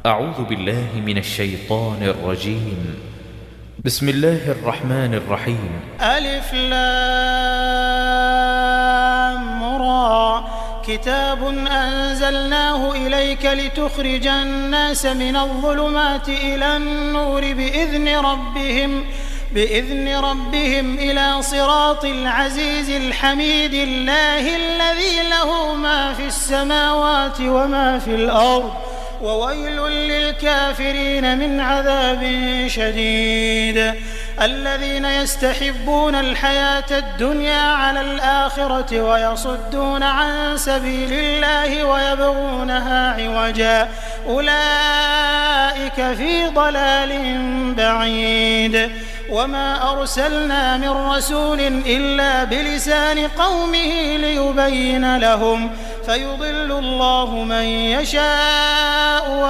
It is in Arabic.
أعوذ بالله من الشيطان الرجيم. بسم الله الرحمن الرحيم. ألف لام را كتاب أنزلناه إليك لتخرج الناس من الظلمات إلى النور بإذن ربهم إلى صراط العزيز الحميد الله الذي له ما في السماوات وما في الأرض وويل للكافرين من عذاب شديد. الذين يستحبون الحياة الدنيا على الآخرة ويصدون عن سبيل الله ويبغونها عوجا أولئك في ضلال بعيد. وما أرسلنا من رسول إلا بلسان قومه ليبين لهم فيضل الله من يشاء